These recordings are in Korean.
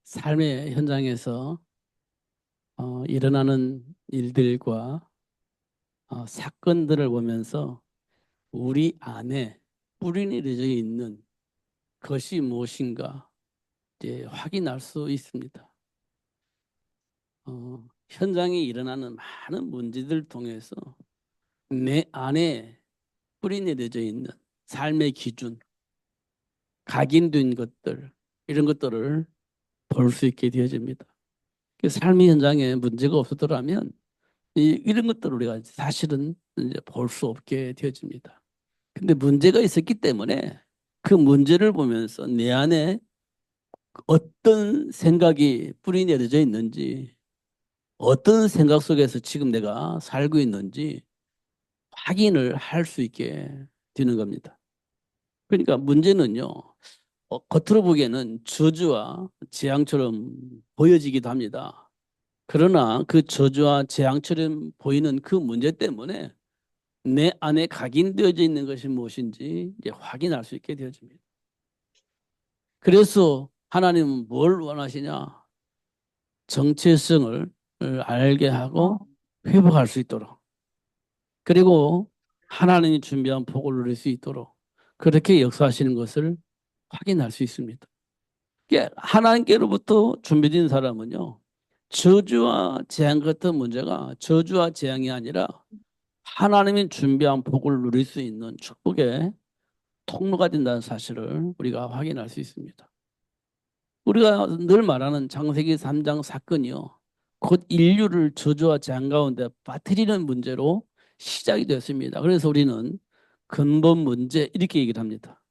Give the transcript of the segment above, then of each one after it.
삶의 현장에서 일어나는 일들과 사건들을 보면서 우리 안에 뿌리내려져 있는 것이 무엇인가 이제 확인할 수 있습니다. 현장에 일어나는 많은 문제들을 통해서 내 안에 뿌리내려져 있는 삶의 기준, 각인된 것들, 이런 것들을 볼 수 있게 되어집니다. 삶의 현장에 문제가 없었더라면 이런 것들을 우리가 사실은 이제 볼 수 없게 되어집니다. 근데 문제가 있었기 때문에 그 문제를 보면서 내 안에 어떤 생각이 뿌리 내려져 있는지, 어떤 생각 속에서 지금 내가 살고 있는지 확인을 할 수 있게 되는 겁니다. 그러니까 문제는요, 겉으로 보기에는 저주와 재앙처럼 보여지기도 합니다. 그러나 그 저주와 재앙처럼 보이는 그 문제 때문에 내 안에 각인되어져 있는 것이 무엇인지 이제 확인할 수 있게 되어집니다. 그래서 하나님은 뭘 원하시냐? 정체성을 알게 하고 회복할 수 있도록, 그리고 하나님이 준비한 복을 누릴 수 있도록 그렇게 역사하시는 것을 확인할 수 있습니다. 하나님께로부터 준비된 사람은요, 저주와 재앙 같은 문제가 저주와 재앙이 아니라 하나님이 준비한 복을 누릴 수 있는 축복의 통로가 된다는 사실을 우리가 확인할 수 있습니다. 우리가 늘 말하는 창세기 3장 사건이요, 곧 인류를 저주와 재앙 가운데 빠뜨리는 문제로 시작이 됐습니다. 그래서 우리는 근본 문제 이렇게 얘기를 합니다.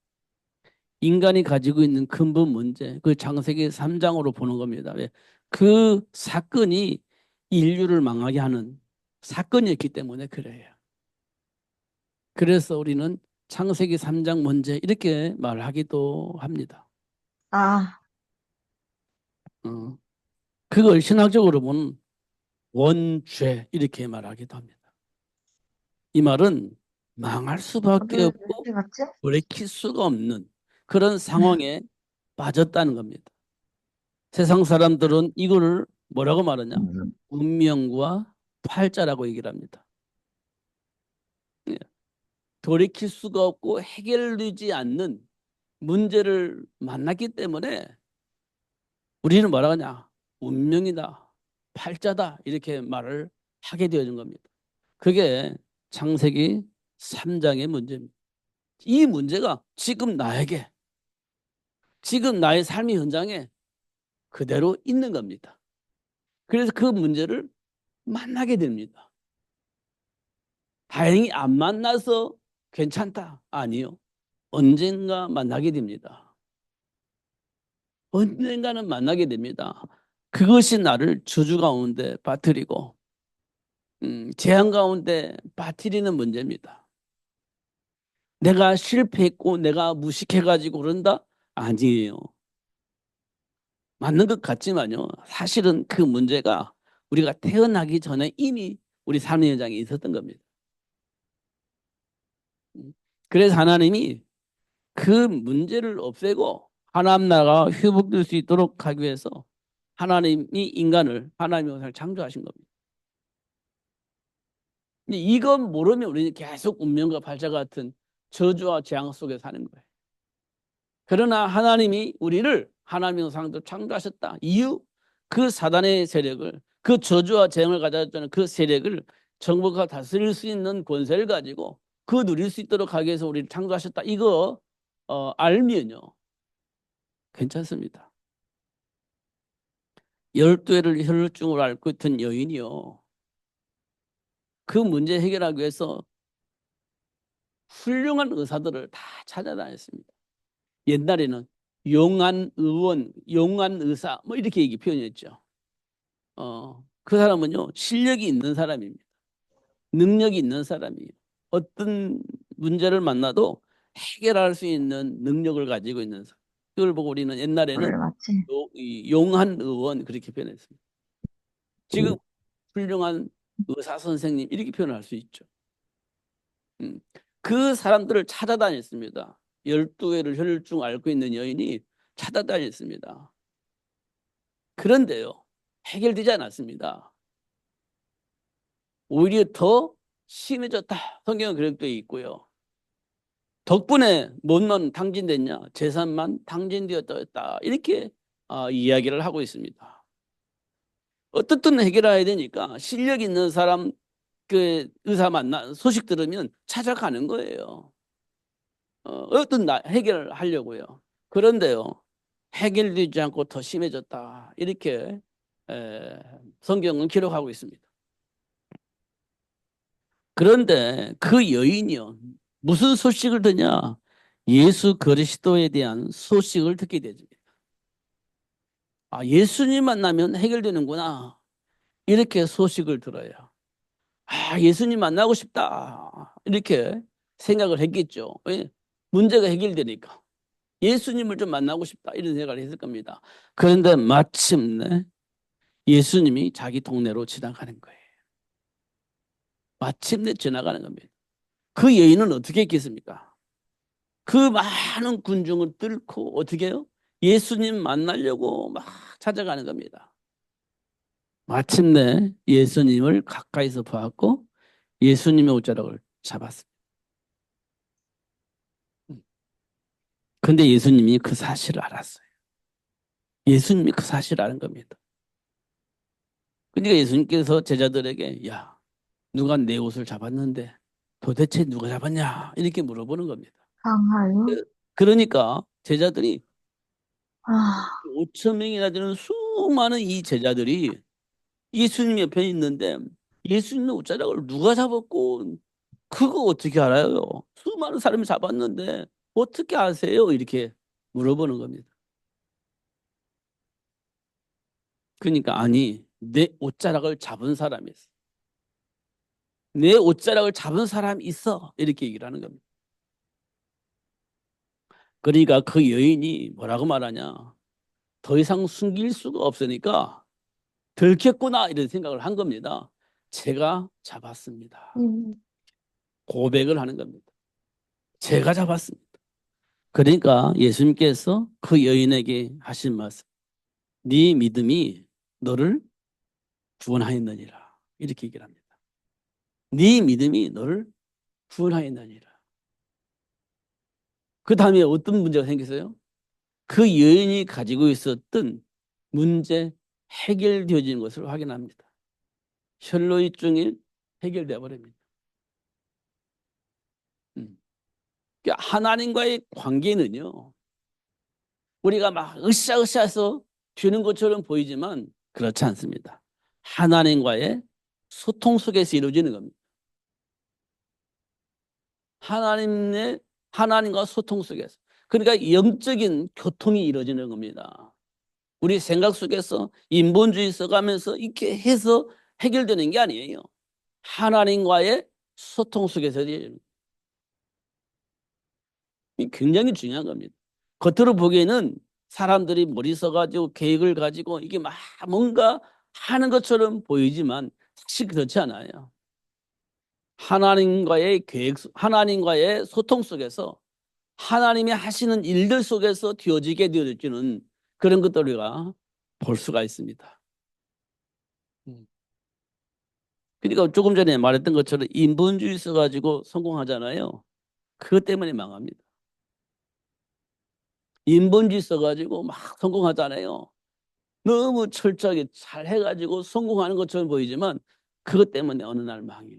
인간이 가지고 있는 근본 문제, 그 창세기 3장으로 보는 겁니다. 왜? 그 사건이 인류를 망하게 하는 사건이었기 때문에 그래요. 그래서 우리는 창세기 3장 문제 이렇게 말하기도 합니다. 아, 어, 그걸 신학적으로 보면 원죄 이렇게 말하기도 합니다. 이 말은 망할 수밖에 왜 없고 이렇게 같지? 돌이킬 수가 없는 그런 상황에 빠졌다는 겁니다. 세상 사람들은 이거를 뭐라고 말하냐? 운명과 팔자라고 얘기를 합니다. 예, 돌이킬 수가 없고 해결되지 않는 문제를 만났기 때문에 우리는 뭐라 하냐? 운명이다, 팔자다 이렇게 말을 하게 되어진 겁니다. 그게 창세기 3장의 문제입니다. 이 문제가 지금 나에게, 지금 나의 삶의 현장에 그대로 있는 겁니다. 그래서 그 문제를 만나게 됩니다. 다행히 안 만나서 괜찮다. 아니요. 언젠가 만나게 됩니다. 언젠가는 만나게 됩니다. 그것이 나를 저주 가운데 빠뜨리고 재앙 가운데 빠뜨리는 문제입니다. 내가 실패했고 내가 무식해가지고 그런다? 아니에요. 맞는 것 같지만요, 사실은 그 문제가 우리가 태어나기 전에 이미 우리 삶의 현장에 있었던 겁니다. 그래서 하나님이 그 문제를 없애고 하나님 나라가 회복될 수 있도록 하기 위해서 하나님이 인간을 하나님의 형상을 창조하신 겁니다. 근데 이건 모르면 우리는 계속 운명과 발작 같은 저주와 재앙 속에 사는 거예요. 그러나 하나님이 우리를 하나님의 형상도 창조하셨다. 이유, 그 사단의 세력을, 그 저주와 재앙을 가져왔다는 그 세력을 정복하고 다스릴 수 있는 권세를 가지고 그 누릴 수 있도록 하기 위해서 우리를 창조하셨다. 이거 알면요, 괜찮습니다. 12회를 혈루증으로 앓고 있던 여인이요, 그 문제 해결하기 위해서 훌륭한 의사들을 다 찾아다녔습니다. 옛날에는 용한 의원, 용한 의사 뭐 이렇게 얘기 표현했죠. 그 사람은요, 실력이 있는 사람입니다. 능력이 있는 사람이에요. 어떤 문제를 만나도 해결할 수 있는 능력을 가지고 있는 사람. 그걸 보고 우리는 옛날에는 그래, 맞지? 이 용한 의원 그렇게 표현했습니다. 지금 훌륭한 의사 선생님 이렇게 표현할 수 있죠. 음. 그 사람들을 찾아다녔습니다. 12회를 혈중 앓고 있는 여인이 찾아다녔습니다. 그런데요, 해결되지 않았습니다. 오히려 더 심해졌다. 성경은 그렇게 되어 있고요. 덕분에 뭔만 탕진됐냐? 재산만 탕진되었다. 이렇게 이야기를 하고 있습니다. 어떻든 해결해야 되니까 실력 있는 사람 그 의사 만나 소식 들으면 찾아가는 거예요. 어떤 해결하려고요. 그런데요, 해결되지 않고 더 심해졌다. 이렇게 에, 성경은 기록하고 있습니다. 그런데 그 여인이요, 무슨 소식을 듣냐? 예수 그리스도에 대한 소식을 듣게 되죠. 예수님 만나면 해결되는구나. 이렇게 소식을 들어요. 예수님 만나고 싶다. 이렇게 생각을 했겠죠. 왜? 문제가 해결되니까. 예수님을 좀 만나고 싶다. 이런 생각을 했을 겁니다. 그런데 마침내 예수님이 자기 동네로 지나가는 거예요. 마침내 지나가는 겁니다. 그 여인은 어떻게 했겠습니까? 그 많은 군중을 뚫고 어떻게 해요? 예수님 만나려고 막 찾아가는 겁니다. 마침내 예수님을 가까이서 보았고 예수님의 옷자락을 잡았습니다. 근데 예수님이 그 사실을 알았어요. 예수님이 그 사실을 아는 겁니다. 그러니까 예수님께서 제자들에게 야, 누가 내 옷을 잡았는데 도대체 누가 잡았냐? 이렇게 물어보는 겁니다. 정말요? 그러니까 제자들이 아, 5천 명이나 되는 수많은 이 제자들이 예수님 옆에 있는데 예수님의 옷자락을 누가 잡았고 그거 어떻게 알아요? 수많은 사람이 잡았는데 어떻게 아세요? 이렇게 물어보는 겁니다. 그러니까 아니 내 옷자락을 잡은 사람이 있어. 내 옷자락을 잡은 사람이 있어. 이렇게 얘기를 하는 겁니다. 그러니까 그 여인이 뭐라고 말하냐. 더 이상 숨길 수가 없으니까 들켰구나 이런 생각을 한 겁니다. 제가 잡았습니다. 음, 고백을 하는 겁니다. 제가 잡았습니다. 그러니까 예수님께서 그 여인에게 하신 말씀. 네 믿음이 너를 구원하였느니라. 이렇게 얘기를 합니다. 네 믿음이 너를 구원하였느니라. 그 다음에 어떤 문제가 생겼어요? 그 여인이 가지고 있었던 문제 해결되어진 것을 확인합니다. 혈로이증이 해결되어 버립니다. 그러니까 하나님과의 관계는요. 우리가 막 으쌰으쌰해서 되는 것처럼 보이지만 그렇지 않습니다. 하나님과의 소통 속에서 이루어지는 겁니다. 하나님의 하나님과 소통 속에서. 그러니까 영적인 교통이 이루어지는 겁니다. 우리 생각 속에서 인본주의 써가면서 이렇게 해서 해결되는 게 아니에요. 하나님과의 소통 속에서 굉장히 중요한 겁니다. 겉으로 보기에는 사람들이 머리 써가지고 계획을 가지고 이게 막 뭔가 하는 것처럼 보이지만 사실 그렇지 않아요. 하나님과의 계획, 하나님과의 소통 속에서 하나님이 하시는 일들 속에서 되어지게 되어지는 그런 것들을 우리가 볼 수가 있습니다. 그러니까 조금 전에 말했던 것처럼 인본주의 써가지고 성공하잖아요. 그것 때문에 망합니다. 인본주의 써가지고 막 성공하잖아요. 너무 철저하게 잘 해가지고 성공하는 것처럼 보이지만 그것 때문에 어느 날 망해요.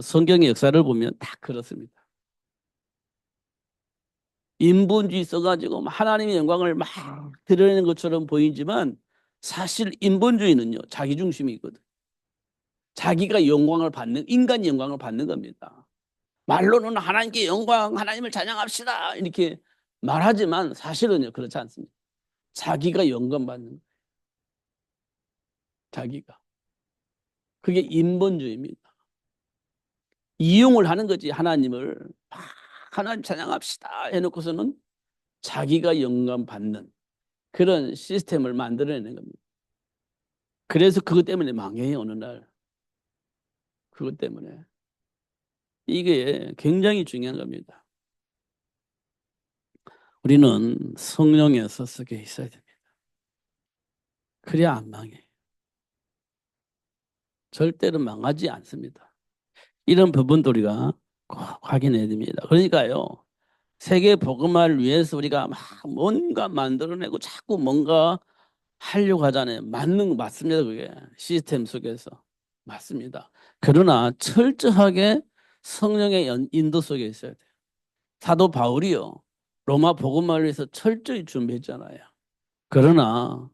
성경의 역사를 보면 다 그렇습니다. 인본주의 써가지고 하나님의 영광을 막 드러내는 것처럼 보이지만 사실 인본주의는요 자기중심이 있거든. 자기가 영광을 받는 인간 영광을 받는 겁니다. 말로는 하나님께 영광, 하나님을 찬양합시다 이렇게 말하지만 사실은요 그렇지 않습니다. 자기가 영광 받는 거예요. 자기가. 그게 인본주의입니다. 이용을 하는 거지 하나님을. 하나님 찬양합시다 해놓고서는 자기가 영광 받는 그런 시스템을 만들어내는 겁니다. 그래서 그것 때문에 망해요 어느 날. 그것 때문에. 이게 굉장히 중요한 겁니다. 우리는 성령의 서석에 있어야 됩니다. 그래야 안 망해. 절대로 망하지 않습니다. 이런 부분도 우리가 꼭 확인해야 됩니다. 그러니까요. 세계 복음화를 위해서 우리가 막 뭔가 만들어내고 자꾸 뭔가 하려고 하잖아요. 맞는 거 맞습니다. 그게 시스템 속에서 맞습니다. 그러나 철저하게 성령의 인도 속에 있어야 돼요. 사도 바울이요. 로마 복음화를 위해서 철저히 준비했잖아요. 그러나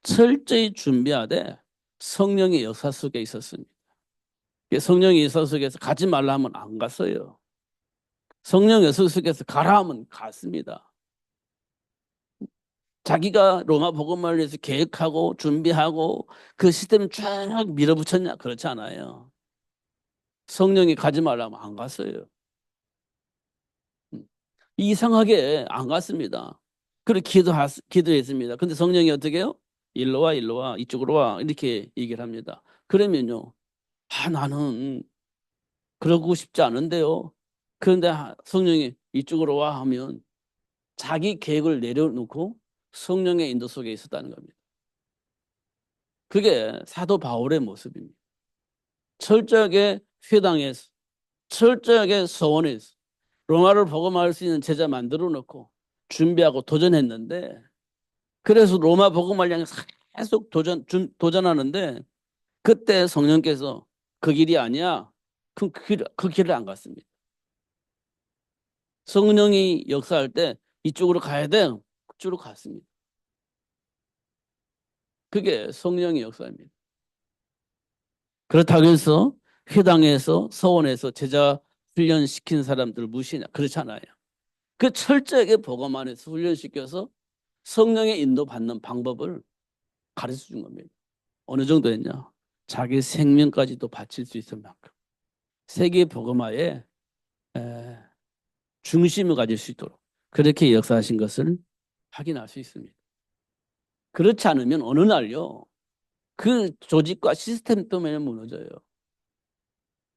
철저히 준비하되 성령의 역사 속에 있었습니다. 성령의 역사 속에서 가지 말라 하면 안 갔어요. 성령 역사 속에서 가라 하면 갔습니다. 자기가 로마 복음화를 위해서 계획하고 준비하고 그 시스템을 쫙 밀어붙였냐? 그렇지 않아요. 성령이 가지 말라면 안 갔어요. 이상하게 안 갔습니다. 그리고 기도했습니다. 근데 성령이 어떻게 해요? 일로 와, 일로 와, 이쪽으로 와. 이렇게 얘기를 합니다. 그러면요. 나는 그러고 싶지 않은데요. 그런데 성령이 이쪽으로 와 하면 자기 계획을 내려놓고 성령의 인도 속에 있었다는 겁니다. 그게 사도 바울의 모습입니다. 철저하게 회당에서, 철저하게 서원해서 로마를 복음할 수 있는 제자 만들어 놓고 준비하고 도전했는데, 그래서 로마 복음을 향해 계속 도전하는데, 그때 성령께서 그 길이 아니야. 그럼 그 길을 안 갔습니다. 성령이 역사할 때 이쪽으로 가야 돼. 그쪽으로 갔습니다. 그게 성령의 역사입니다. 그렇다고 해서 회당에서 서원에서 제자 훈련시킨 사람들 무시냐? 그렇잖아요. 그 철저하게 복음 안에서 훈련시켜서 성령의 인도 받는 방법을 가르쳐 준 겁니다. 어느 정도 했냐? 자기 생명까지도 바칠 수 있을 만큼 세계 복음화에 중심을 가질 수 있도록 그렇게 역사하신 것을 확인할 수 있습니다. 그렇지 않으면 어느 날요, 그 조직과 시스템 때문에 무너져요.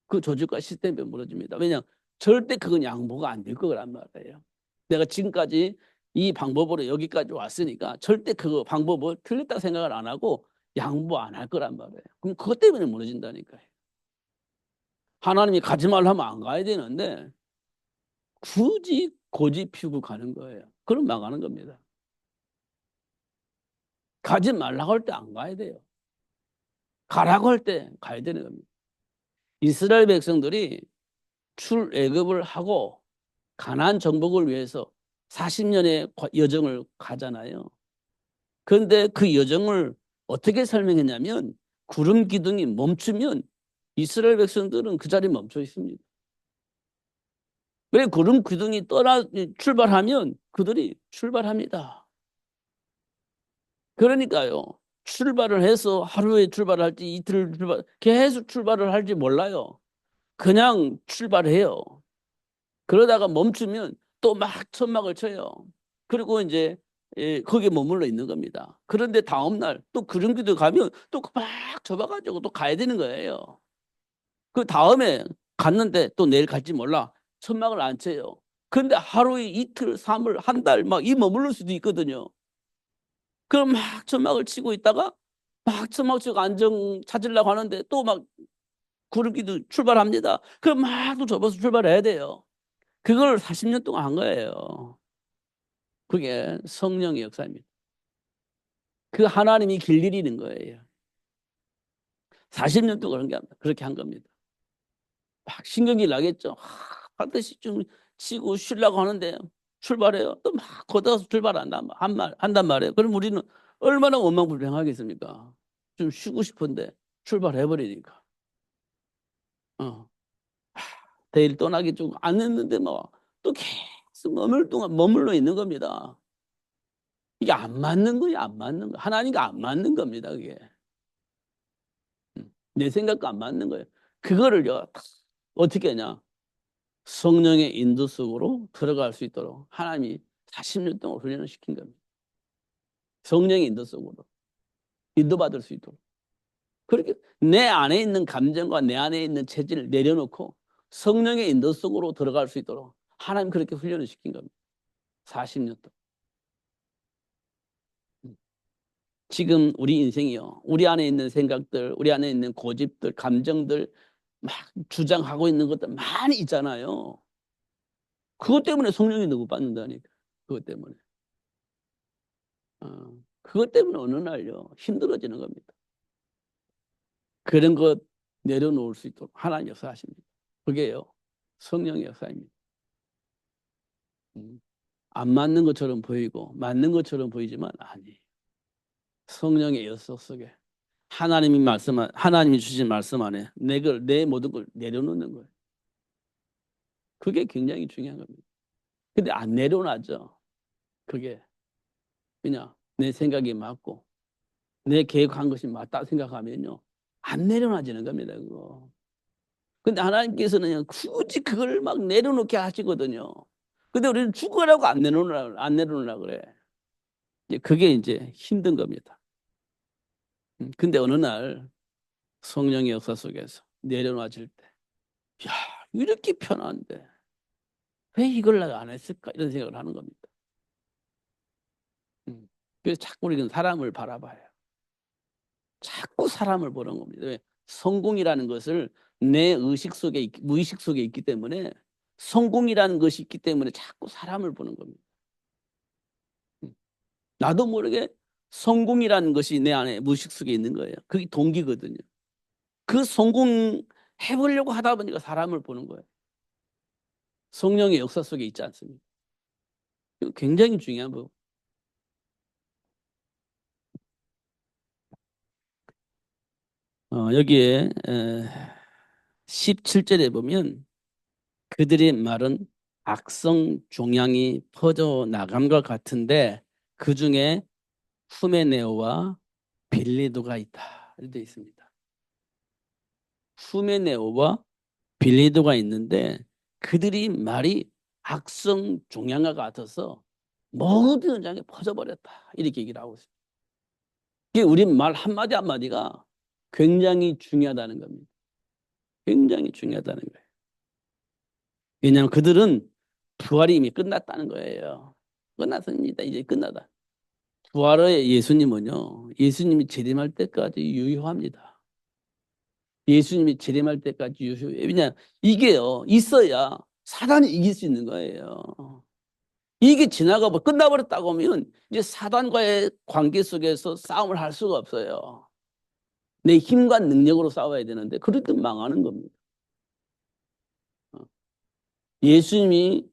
그 조직과 시스템 때문에 무너집니다. 왜냐? 절대 그건 양보가 안 될 거란 말이에요. 내가 지금까지 이 방법으로 여기까지 왔으니까 절대 그 방법을 틀렸다 생각을 안 하고 양보 안 할 거란 말이에요. 그럼 그것 때문에 무너진다니까요. 하나님이 가지 말라 하면 안 가야 되는데 굳이 고집 피우고 가는 거예요. 그럼 망하는 겁니다. 가지 말라고 할 때 안 가야 돼요. 가라고 할 때 가야 되는 겁니다. 이스라엘 백성들이 출애굽을 하고 가나안 정복을 위해서 40년의 여정을 가잖아요. 그런데 그 여정을 어떻게 설명했냐면 구름 기둥이 멈추면 이스라엘 백성들은 그 자리에 멈춰 있습니다. 왜 구름 기둥이 출발하면 그들이 출발합니다. 그러니까요. 출발을 해서 하루에 출발할지 이틀 계속 출발을 할지 몰라요. 그냥 출발해요. 그러다가 멈추면 또 막 천막을 쳐요. 그리고 이제 거기에 머물러 있는 겁니다. 그런데 다음날 또 그릉기도 가면 또 막 접어가지고 또 가야 되는 거예요. 그 다음에 갔는데 또 내일 갈지 몰라. 천막을 안 쳐요. 그런데 하루에 이틀, 3일, 한 달 막 이 머물러 수도 있거든요. 그럼 막 천막을 치고 있다가 막 천막 치고 안정 찾으려고 하는데 또 막 구름기도 출발합니다. 그럼 막 또 접어서 출발해야 돼요. 그걸 40년 동안 한 거예요. 그게 성령의 역사입니다. 그 하나님이 길 내리는 거예요. 40년 동안 그렇게 한 겁니다. 막 신경이 나겠죠. 반드시 좀 치고 쉬려고 하는데 출발해요. 또 막 걷어서 한단 말이에요. 그럼 우리는 얼마나 원망불평하겠습니까? 좀 쉬고 싶은데 출발해버리니까. 어. 내일 떠나기 좀 안 했는데 뭐 또 계속 머물러 있는 겁니다. 이게 안 맞는 거야, 안 맞는 거. 하나님과 안 맞는 겁니다, 그게. 내 생각과 안 맞는 거예요. 그거를요, 어떻게 하냐. 성령의 인도 속으로 들어갈 수 있도록 하나님이 40년 동안 훈련을 시킨 겁니다. 성령의 인도 속으로 인도받을 수 있도록. 그렇게 내 안에 있는 감정과 내 안에 있는 체질을 내려놓고 성령의 인도 속으로 들어갈 수 있도록 하나님 그렇게 훈련을 시킨 겁니다. 40년 동안. 지금 우리 인생이요. 우리 안에 있는 생각들, 우리 안에 있는 고집들, 감정들 막 주장하고 있는 것들 많이 있잖아요. 그것 때문에 성령이 너무 받는다니까. 그것 때문에. 그것 때문에 어느 날요. 힘들어지는 겁니다. 그런 것 내려놓을 수 있도록 하나님 역사하십니다. 그게요. 성령의 역사입니다. 음. 안 맞는 것처럼 보이고 맞는 것처럼 보이지만 아니. 성령의 역사 속에 하나님이 주신 말씀 안에 내 모든 걸 내려놓는 거예요. 그게 굉장히 중요한 겁니다. 근데 안 내려놔죠. 그게 그냥 내 생각이 맞고 내 계획한 것이 맞다 생각하면요. 안 내려놔지는 겁니다. 그거. 근데 하나님께서는 굳이 그걸 막 내려놓게 하시거든요. 근데 우리는 죽으라고 안 내려놓으라 그래. 이제 그게 이제 힘든 겁니다. 근데 어느 날 성령의 역사 속에서 내려놔질 때, 야, 이렇게 편한데 왜 이걸 내가 안 했을까? 이런 생각을 하는 겁니다. 그래서 자꾸 우리는 사람을 바라봐요. 자꾸 사람을 보는 겁니다. 왜? 성공이라는 것을 내 무의식 속에 있기 때문에 성공이라는 것이 있기 때문에 자꾸 사람을 보는 겁니다. 나도 모르게 성공이라는 것이 내 안에 무의식 속에 있는 거예요. 그게 동기거든요. 그 성공 해보려고 하다 보니까 사람을 보는 거예요. 성령의 역사 속에 있지 않습니까? 이거 굉장히 중요한 부분. 여기에 17절에 보면 그들의 말은 악성 종양이 퍼져 나감과 같은데 그 중에 후메네오와 빌리도가 있다. 이렇게 되어 있습니다. 후메네오와 빌리도가 있는데 그들이 말이 악성 종양과 같아서 모든 현장에 퍼져버렸다. 이렇게 얘기를 하고 있습니다. 이게 우리 말 한마디 한마디가 굉장히 중요하다는 겁니다. 굉장히 중요하다는 거예요. 왜냐하면 그들은 부활이 이미 끝났다는 거예요. 끝났습니다. 이제 끝나다. 부활의 예수님은요. 예수님이 재림할 때까지 유효합니다. 예수님이 재림할 때까지 유효해요. 왜냐 이게요. 있어야 사단이 이길 수 있는 거예요. 이게 지나가고 끝나버렸다고 하면 이제 사단과의 관계 속에서 싸움을 할 수가 없어요. 내 힘과 능력으로 싸워야 되는데 그렇게 망하는 겁니다. 예수님이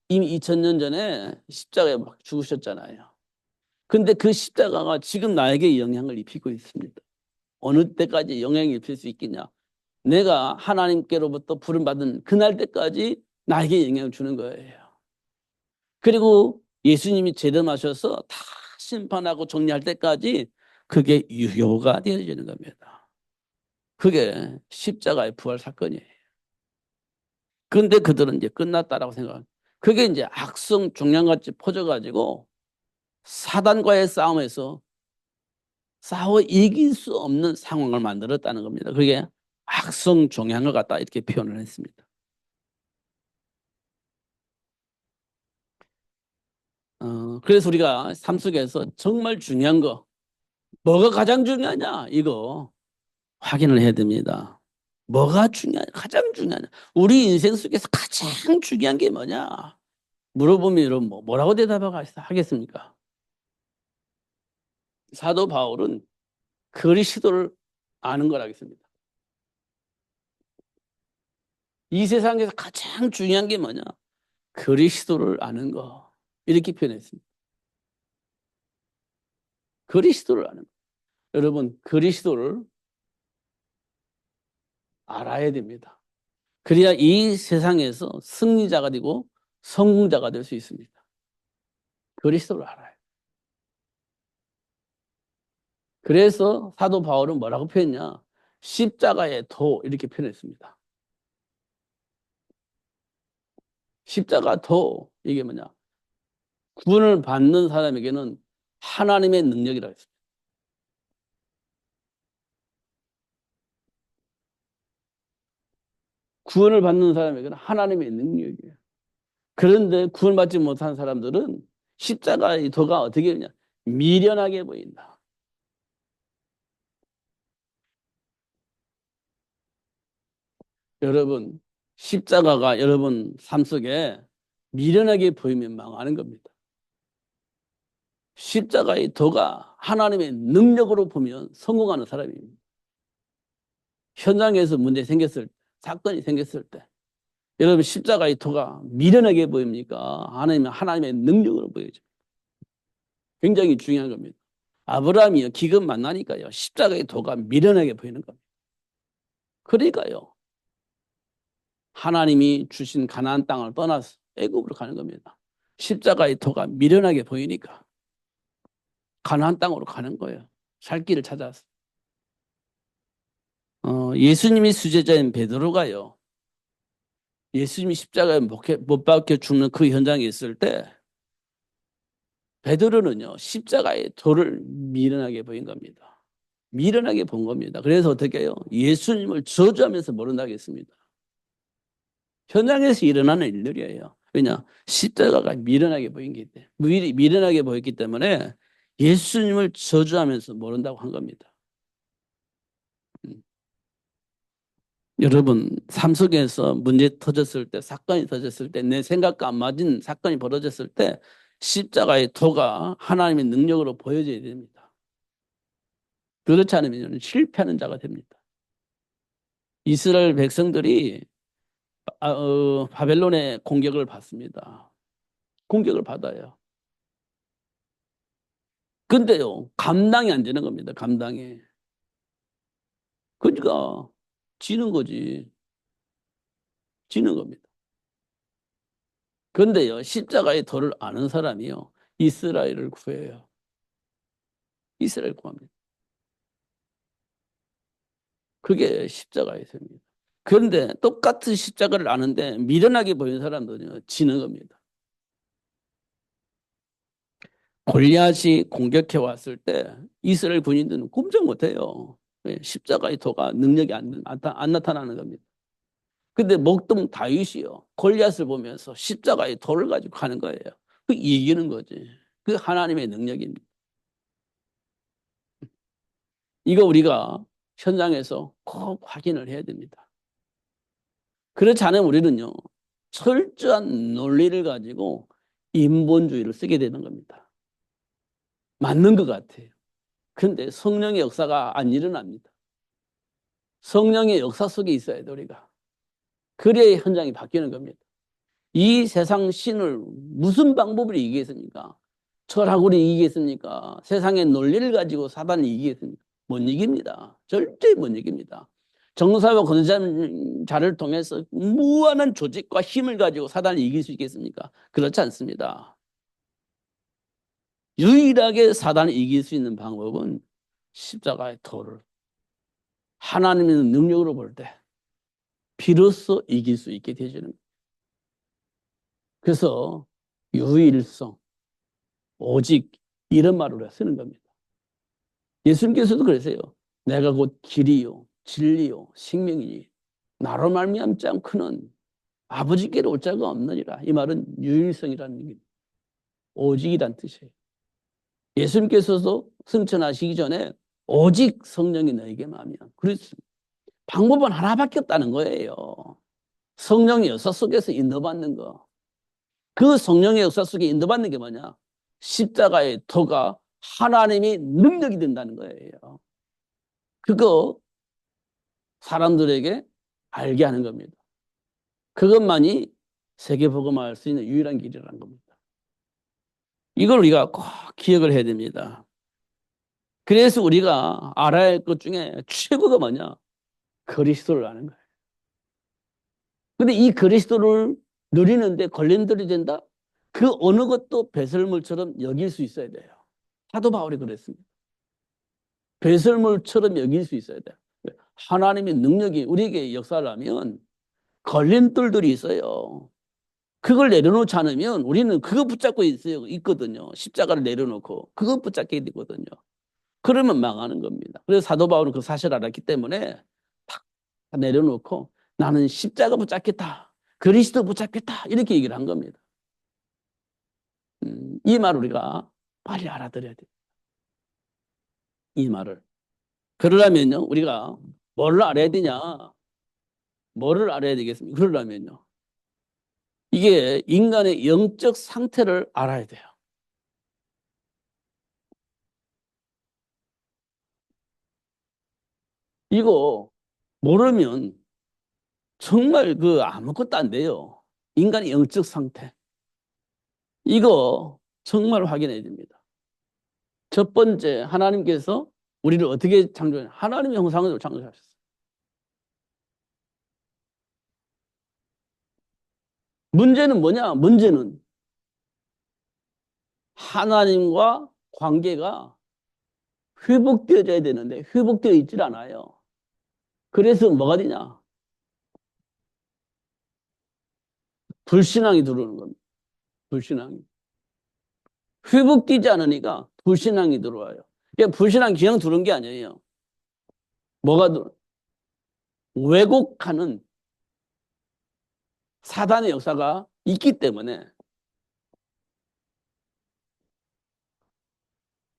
이미 2000년 전에 십자가에 막 죽으셨잖아요. 근데 그 십자가가 지금 나에게 영향을 입히고 있습니다. 어느 때까지 영향을 입힐 수 있겠냐? 내가 하나님께로부터 부름받은 그날 때까지 나에게 영향을 주는 거예요. 그리고 예수님이 재림하셔서 다 심판하고 정리할 때까지 그게 유효가 되어지는 겁니다. 그게 십자가의 부활 사건이에요. 근데 그들은 이제 끝났다라고 생각합니다. 그게 이제 악성 종양같이 퍼져가지고 사단과의 싸움에서 싸워 이길 수 없는 상황을 만들었다는 겁니다. 그게 악성 종양과 같다 이렇게 표현을 했습니다. 그래서 우리가 삶 속에서 정말 중요한 거 뭐가 가장 중요하냐 이거 확인을 해야 됩니다. 뭐가 가장 중요하냐 우리 인생 속에서 가장 중요한 게 뭐냐 물어보면 여러분 뭐라고 대답하겠습니까? 사도 바울은 그리스도를 아는 거라겠습니다. 이 세상에서 가장 중요한 게 뭐냐? 그리스도를 아는 거. 이렇게 표현했습니다. 그리스도를 아는 거. 여러분, 그리스도를 알아야 됩니다. 그래야 이 세상에서 승리자가 되고 성공자가 될 수 있습니다. 그리스도를 알아요. 그래서 사도 바울은 뭐라고 표현했냐? 십자가의 도 이렇게 표현했습니다. 십자가 도 이게 뭐냐? 구원을 받는 사람에게는 하나님의 능력이라고 했습니다. 구원을 받는 사람에게는 하나님의 능력이에요. 그런데 구원받지 못한 사람들은 십자가의 도가 어떻게 되냐? 미련하게 보인다. 여러분, 십자가가 여러분 삶 속에 미련하게 보이면 망하는 겁니다. 십자가의 도가 하나님의 능력으로 보면 성공하는 사람입니다. 현장에서 문제 생겼을 때, 사건이 생겼을 때, 여러분 십자가의 도가 미련하게 보입니까? 하나님의 능력으로 보여죠. 굉장히 중요한 겁니다. 아브라함이 기근 만나니까요, 십자가의 도가 미련하게 보이는 겁니다. 그러니까요, 하나님이 주신 가나안 땅을 떠나서 애굽으로 가는 겁니다. 십자가의 도가 미련하게 보이니까 가나안 땅으로 가는 거예요. 살 길을 찾아서. 예수님이 수제자인 베드로가요, 예수님이 십자가에 못 박혀 죽는 그 현장에 있을 때 베드로는요, 십자가의 도를 미련하게 보인 겁니다. 미련하게 본 겁니다. 그래서 어떻게 해요? 예수님을 저주하면서 모른다겠습니다. 현장에서 일어나는 일들이에요. 왜냐? 십자가가 미련하게 보인 게 있대. 미련하게 보였기 때문에 예수님을 저주하면서 모른다고 한 겁니다. 여러분, 삶 속에서 문제 터졌을 때, 사건이 터졌을 때, 내 생각과 안 맞은 사건이 벌어졌을 때 십자가의 도가 하나님의 능력으로 보여져야 됩니다. 그렇지 않으면 실패하는 자가 됩니다. 이스라엘 백성들이 바벨론의 공격을 받습니다. 공격을 받아요. 근데요, 감당이 안 되는 겁니다. 감당이. 그러니까 지는 거지. 지는 겁니다. 근데요, 십자가의 도를 아는 사람이요, 이스라엘을 구해요. 이스라엘 구합니다. 그게 십자가의 셈입니다. 그런데 똑같은 십자가를 아는데 미련하게 보이는 사람들은요, 지는 겁니다. 골리앗이 공격해 왔을 때 이스라엘 군인들은 꼼짝 못해요. 십자가의 도가 능력이 안 나타나는 겁니다. 근데 목동 다윗이요, 골리앗을 보면서 십자가의 돌을 가지고 가는 거예요. 그 이기는 거지. 그 하나님의 능력입니다. 이거 우리가 현장에서 꼭 확인을 해야 됩니다. 그렇지 않으면 우리는요, 철저한 논리를 가지고 인본주의를 쓰게 되는 겁니다. 맞는 것 같아요. 그런데 성령의 역사가 안 일어납니다. 성령의 역사 속에 있어야 돼, 우리가. 그래야 현장이 바뀌는 겁니다. 이 세상 신을 무슨 방법으로 이기겠습니까? 철학으로 이기겠습니까? 세상의 논리를 가지고 사단을 이기겠습니까? 못 이깁니다. 절대 못 이깁니다. 정사와 권위자를 통해서 무한한 조직과 힘을 가지고 사단을 이길 수 있겠습니까? 그렇지 않습니다. 유일하게 사단을 이길 수 있는 방법은 십자가의 도를 하나님의 능력으로 볼 때 비로소 이길 수 있게 되어지는 거예요. 그래서 유일성, 오직 이런 말을 쓰는 겁니다. 예수님께서도 그러세요. 내가 곧 길이요 진리요 생명이니 나로 말미암지 않고는 아버지께로 올 자가 없느니라. 이 말은 유일성이라는 얘기입니다. 오직이란 뜻이에요. 예수님께서도 승천하시기 전에 오직 성령이 너에게 마면, 그렇습니다. 방법은 하나밖에 없다는 거예요. 성령의 역사 속에서 인도받는 거. 그 성령의 역사 속에 인도받는 게 뭐냐? 십자가의 도가 하나님의 능력이 된다는 거예요. 그거 사람들에게 알게 하는 겁니다. 그것만이 세계복음화할 수 있는 유일한 길이라는 겁니다. 이걸 우리가 꼭 기억을 해야 됩니다. 그래서 우리가 알아야 할 것 중에 최고가 뭐냐? 그리스도를 아는 거예요. 근데 이 그리스도를 누리는데 걸림돌이 된다? 그 어느 것도 배설물처럼 여길 수 있어야 돼요. 사도 바울이 그랬습니다. 배설물처럼 여길 수 있어야 돼요. 하나님의 능력이 우리에게 역사를 하면 걸림돌들이 있어요. 그걸 내려놓지 않으면 우리는 그거 붙잡고 있거든요. 십자가를 내려놓고 그거 붙잡게 되거든요. 그러면 망하는 겁니다. 그래서 사도 바울은 그 사실을 알았기 때문에 탁 내려놓고 나는 십자가 붙잡겠다, 그리스도 붙잡겠다, 이렇게 얘기를 한 겁니다. 이 말을 우리가 빨리 알아들어야 돼요. 이 말을. 그러려면요, 우리가 뭘 알아야 되냐? 뭐를 알아야 되겠습니까? 그러려면요. 이게 인간의 영적 상태를 알아야 돼요. 이거 모르면 정말 그 아무것도 안 돼요. 인간의 영적 상태. 이거 정말 확인해야 됩니다. 첫 번째, 하나님께서 우리를 어떻게 창조했냐? 하나님의 형상으로 창조하셨어요. 문제는 뭐냐? 문제는 하나님과 관계가 회복되어져야 되는데 회복되어 있질 않아요. 그래서 뭐가 되냐? 불신앙이 들어오는 겁니다. 불신앙이. 회복되지 않으니까 불신앙이 들어와요. 그러니까 불신앙 그냥 들어온 게 아니에요. 뭐가 들어? 왜곡하는 사단의 역사가 있기 때문에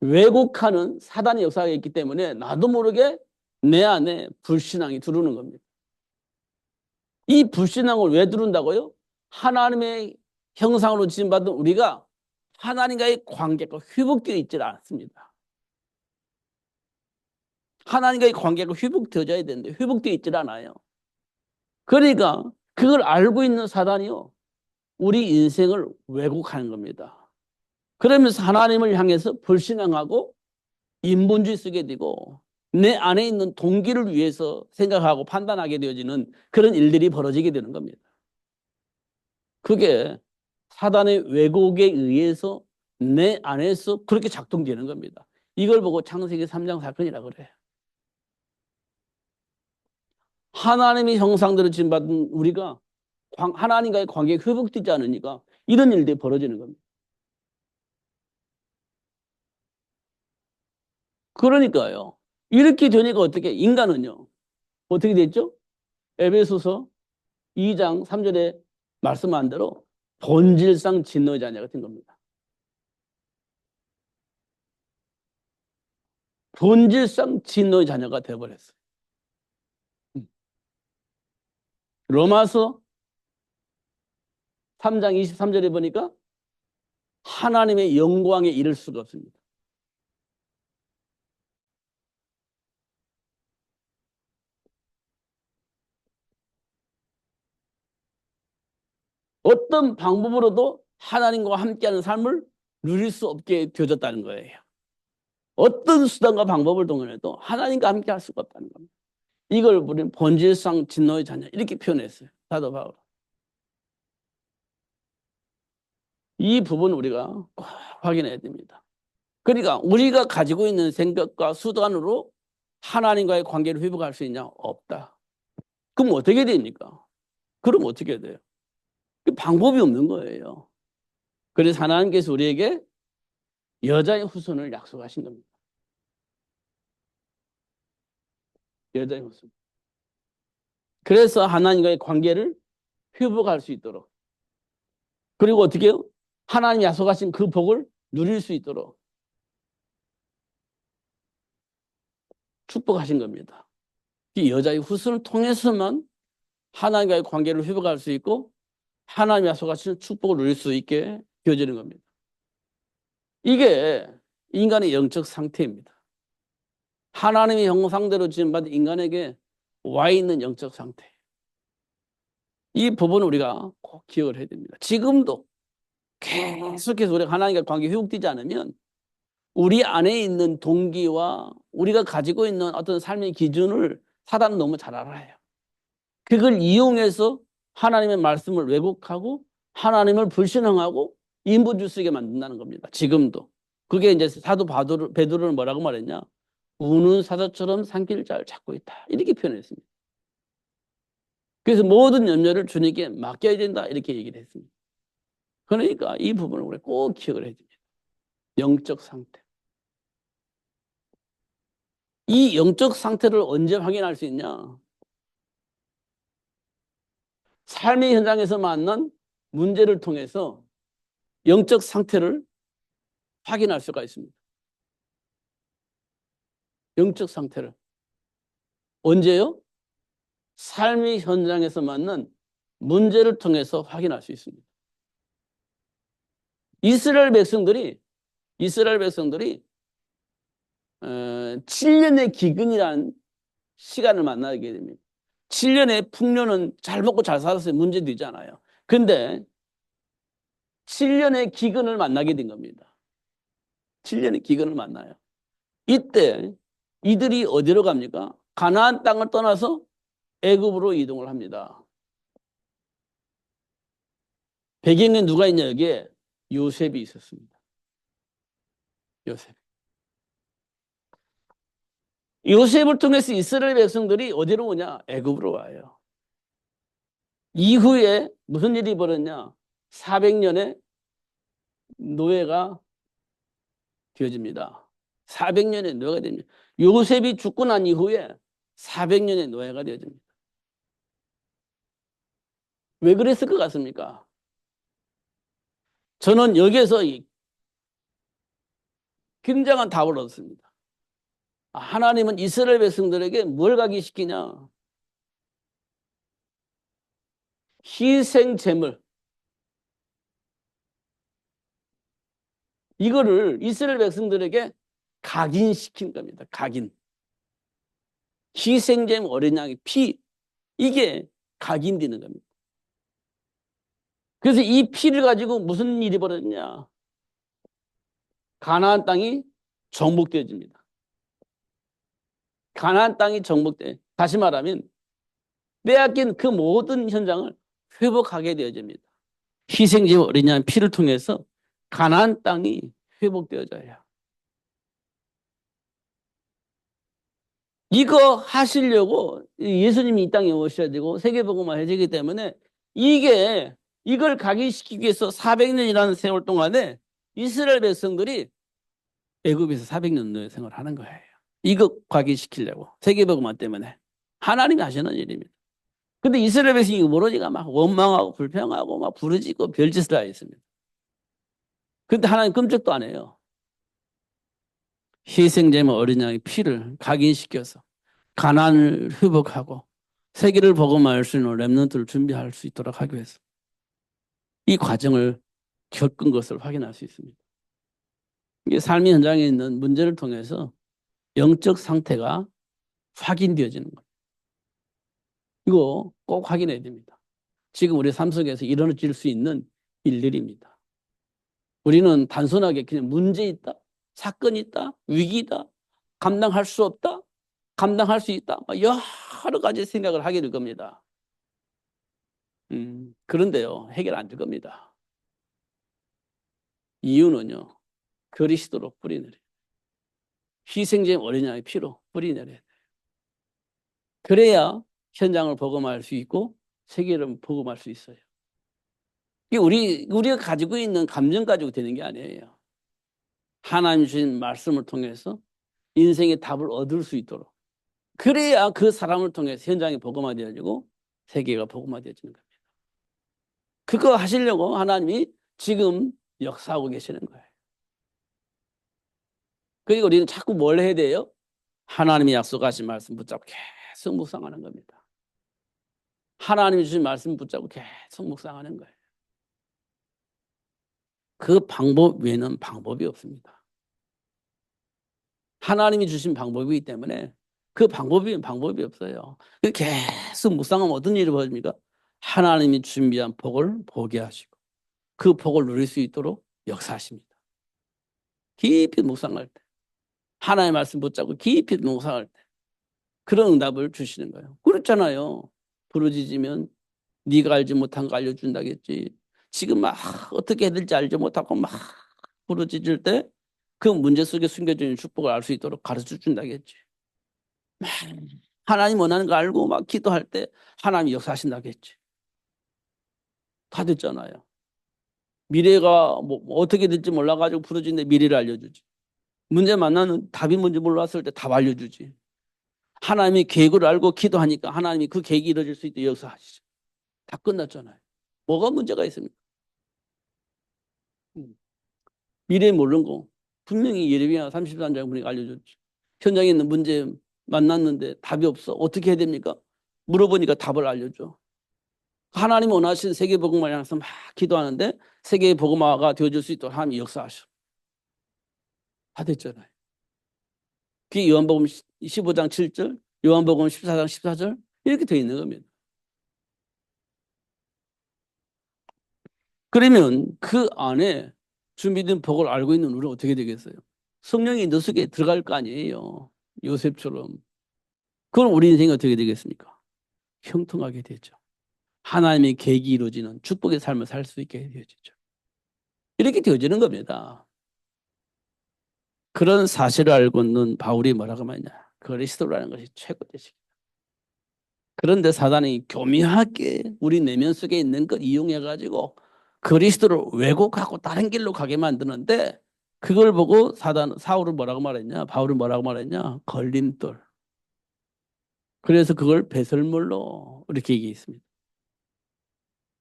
왜곡하는 사단의 역사가 있기 때문에 나도 모르게 내 안에 불신앙이 들어오는 겁니다. 이 불신앙을 왜 들어온다고요? 하나님의 형상으로 지음받은 우리가 하나님과의 관계가 회복되어 있지 않습니다. 하나님과의 관계가 회복되어져야 되는데 회복되어 있지 않아요. 그러니까 그걸 알고 있는 사단이요. 우리 인생을 왜곡하는 겁니다. 그러면서 하나님을 향해서 불신앙하고 인본주의 쓰게 되고 내 안에 있는 동기를 위해서 생각하고 판단하게 되어지는 그런 일들이 벌어지게 되는 겁니다. 그게 사단의 왜곡에 의해서 내 안에서 그렇게 작동되는 겁니다. 이걸 보고 창세기 3장 사건이라 그래요. 하나님의 형상대로 지음받은 우리가 하나님과의 관계가 회복되지 않으니까 이런 일들이 벌어지는 겁니다. 그러니까요. 이렇게 되니까 어떻게 인간은요. 어떻게 됐죠? 에베소서 2장 3절에 말씀한 대로 본질상 진노의 자녀가 된 겁니다. 본질상 진노의 자녀가 되어버렸어요. 로마서 3장 23절에 보니까 하나님의 영광에 이를 수가 없습니다. 어떤 방법으로도 하나님과 함께하는 삶을 누릴 수 없게 되어졌다는 거예요. 어떤 수단과 방법을 동원해도 하나님과 함께할 수가 없다는 겁니다. 이걸 우리는 본질상 진노의 자녀 이렇게 표현했어요. 사도 바울. 이 부분 우리가 꼭 확인해야 됩니다. 그러니까 우리가 가지고 있는 생각과 수단으로 하나님과의 관계를 회복할 수 있냐? 없다. 그럼 어떻게 됩니까? 그럼 어떻게 돼요? 그 방법이 없는 거예요. 그래서 하나님께서 우리에게 여자의 후손을 약속하신 겁니다. 여자의 후손. 그래서 하나님과의 관계를 회복할 수 있도록 그리고 어떻게 해요? 하나님 약속하신 그 복을 누릴 수 있도록 축복하신 겁니다. 이 여자의 후손을 통해서만 하나님과의 관계를 회복할 수 있고 하나님 약속하신 축복을 누릴 수 있게 되어지는 겁니다. 이게 인간의 영적 상태입니다. 하나님의 형상대로 지음받은 인간에게 와 있는 영적 상태. 이 부분을 우리가 꼭 기억을 해야 됩니다. 지금도 계속해서 우리가 하나님과 관계 회복되지 않으면 우리 안에 있는 동기와 우리가 가지고 있는 어떤 삶의 기준을 사단은 너무 잘 알아요. 그걸 이용해서 하나님의 말씀을 왜곡하고 하나님을 불신앙하고 인본주의 쓰게 만든다는 겁니다. 지금도. 그게 이제 사도 베드로는 뭐라고 말했냐? 우는 사자처럼 산길자를 찾고 있다. 이렇게 표현했습니다. 그래서 모든 염려를 주님께 맡겨야 된다. 이렇게 얘기를 했습니다. 그러니까 이 부분을 우리 꼭 기억을 해야 됩니다. 영적 상태. 이 영적 상태를 언제 확인할 수 있냐? 삶의 현장에서 만난 문제를 통해서 영적 상태를 확인할 수가 있습니다. 영적 상태를. 언제요? 삶의 현장에서 만난 문제를 통해서 확인할 수 있습니다. 이스라엘 백성들이 7년의 기근이라는 시간을 만나게 됩니다. 7년의 풍년은 잘 먹고 잘 살았어요. 문제 되지 않아요. 근데 7년의 기근을 만나게 된 겁니다. 7년의 기근을 만나요. 이때 이들이 어디로 갑니까? 가나안 땅을 떠나서 애굽으로 이동을 합니다. 배경에 누가 있냐? 여기에 요셉이 있었습니다. 요셉. 요셉을 통해서 이스라엘 백성들이 어디로 오냐? 애굽으로 와요. 이후에 무슨 일이 벌어졌냐? 400년의 노예가 되어집니다. 400년의 노예가 됩니다. 요셉이 죽고 난 이후에 400년의 노예가 되어집니다. 왜 그랬을 것 같습니까? 저는 여기에서 굉장한 답을 얻었습니다. 하나님은 이스라엘 백성들에게 뭘 각인시키냐? 희생 제물. 이거를 이스라엘 백성들에게 각인시킨 겁니다. 각인. 희생 제물 어린 양의 피. 이게 각인되는 겁니다. 그래서 이 피를 가지고 무슨 일이 벌어졌냐? 가나안 땅이 정복되어집니다. 가나안 땅이 정복돼. 다시 말하면 빼앗긴 그 모든 현장을 회복하게 되어집니다. 희생제물 어린 양의 피를 통해서 가나안 땅이 회복되어져요. 이거 하시려고 예수님이 이 땅에 오셔야 되고 세계복음화 해지기 때문에 이걸 각인시키기 위해서 400년이라는 세월 동안에 이스라엘 백성들이 애굽에서 400년 노예 생활을 하는 거예요. 이거 각인시키려고 세계복음화 때문에 하나님이 하시는 일입니다. 근데 이스라엘 백성이 모르니까 막 원망하고 불평하고 막 부르짖고 별짓을 다 했습니다. 근데 하나님 끔찍도 안 해요. 희생제물 어린 양의 피를 각인시켜서 가난을 회복하고 세계를 복음화할 수 있는 렘넌트를 준비할 수 있도록 하기 위해서 이 과정을 겪은 것을 확인할 수 있습니다. 이게 삶의 현장에 있는 문제를 통해서 영적 상태가 확인되어지는 거예요. 이거 꼭 확인해야 됩니다. 지금 우리 삶 속에서 일어날 수 있는 일들입니다. 우리는 단순하게 그냥 문제 있다, 사건이 있다, 위기다, 감당할 수 없다, 감당할 수 있다, 여러 가지 생각을 하게 될 겁니다. 그런데요, 해결 안 될 겁니다. 이유는요, 그리스도로 뿌리내려요. 희생제물 어린 양의 피로 뿌리내려야 돼요. 그래야 현장을 복음할 수 있고 세계를 복음할 수 있어요. 이게 우리가 가지고 있는 감정 가지고 되는 게 아니에요. 하나님 주신 말씀을 통해서 인생의 답을 얻을 수 있도록. 그래야 그 사람을 통해서 현장이 복음화되어지고 세계가 복음화되어지는 겁니다. 그거 하시려고 하나님이 지금 역사하고 계시는 거예요. 그리고 우리는 자꾸 뭘 해야 돼요? 하나님이 약속하신 말씀 붙잡고 계속 묵상하는 겁니다. 하나님이 주신 말씀 붙잡고 계속 묵상하는 거예요. 그 방법 외에는 방법이 없습니다. 하나님이 주신 방법이기 때문에 그 방법이 없어요. 계속 묵상하면 어떤 일이 벌어집니까? 하나님이 준비한 복을 보게 하시고 그 복을 누릴 수 있도록 역사하십니다. 깊이 묵상할 때 하나님의 말씀 붙잡고 깊이 묵상할 때 그런 응답을 주시는 거예요. 그렇잖아요. 부르짖으면 네가 알지 못한 거 알려준다겠지. 지금 막 어떻게 해야 될지 알지 못하고 막 부르짖을 때 그 문제 속에 숨겨져 있는 축복을 알 수 있도록 가르쳐 준다겠지. 하나님 원하는 거 알고 막 기도할 때 하나님이 역사하신다겠지. 다 됐잖아요. 미래가 뭐 어떻게 될지 몰라가지고 부르짖는데 미래를 알려주지. 문제 만나는 답이 뭔지 몰랐을 때 답 알려주지. 하나님이 계획을 알고 기도하니까 하나님이 그 계획이 이루어질 수 있도록 역사하시죠. 다 끝났잖아요. 뭐가 문제가 있습니까? 미래 모르는 거 분명히 예레미야 33장 분이 알려줬지. 현장에 있는 문제 만났는데 답이 없어. 어떻게 해야 됩니까? 물어보니까 답을 알려줘. 하나님 원하신 세계 복음화를 향해서 막 기도하는데 세계 복음화가 되어줄 수 있도록 하나님이 역사하셔. 다 됐잖아요. 그게 요한복음 15장 7절, 요한복음 14장 14절 이렇게 되어 있는 겁니다. 그러면 그 안에 준비된 복을 알고 있는 우리는 어떻게 되겠어요? 성령이 너 속에 들어갈 거 아니에요. 요셉처럼. 그럼 우리 인생이 어떻게 되겠습니까? 형통하게 되죠. 하나님의 계획이 이루어지는 축복의 삶을 살 수 있게 되어지죠. 이렇게 되어지는 겁니다. 그런 사실을 알고 있는 바울이 뭐라고 말하냐. 그리스도라는 것이 최고되시다. 그런데 사단이 교묘하게 우리 내면 속에 있는 것 이용해가지고 그리스도를 왜곡하고 다른 길로 가게 만드는데 그걸 보고 사울은 뭐라고 말했냐? 바울은 뭐라고 말했냐? 걸림돌. 그래서 그걸 배설물로 이렇게 얘기했습니다.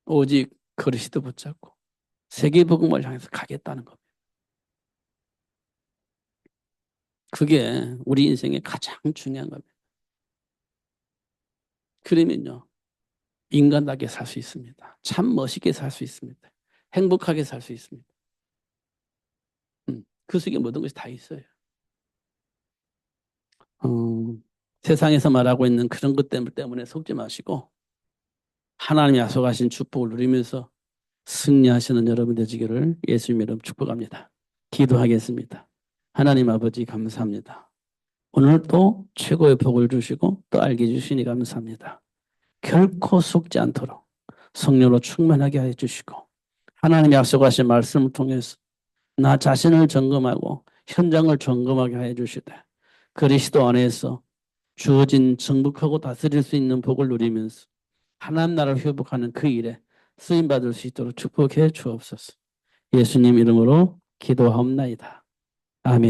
오직 그리스도 붙잡고 세계복음을 향해서 가겠다는 겁니다. 그게 우리 인생의 가장 중요한 겁니다. 그러면요. 인간답게 살 수 있습니다. 참 멋있게 살 수 있습니다. 행복하게 살 수 있습니다. 그 속에 모든 것이 다 있어요. 세상에서 말하고 있는 그런 것 때문에 속지 마시고 하나님이 약속하신 축복을 누리면서 승리하시는 여러분 되시기를 예수님 이름 축복합니다. 기도하겠습니다. 하나님 아버지 감사합니다. 오늘 또 최고의 복을 주시고 또 알게 해주시니 감사합니다. 결코 속지 않도록 성령으로 충만하게 해주시고 하나님이 약속하신 말씀을 통해서 나 자신을 점검하고 현장을 점검하게 해주시되 그리스도 안에서 주어진 정복하고 다스릴 수 있는 복을 누리면서 하나님 나라를 회복하는 그 일에 쓰임받을 수 있도록 축복해 주옵소서. 예수님 이름으로 기도하옵나이다.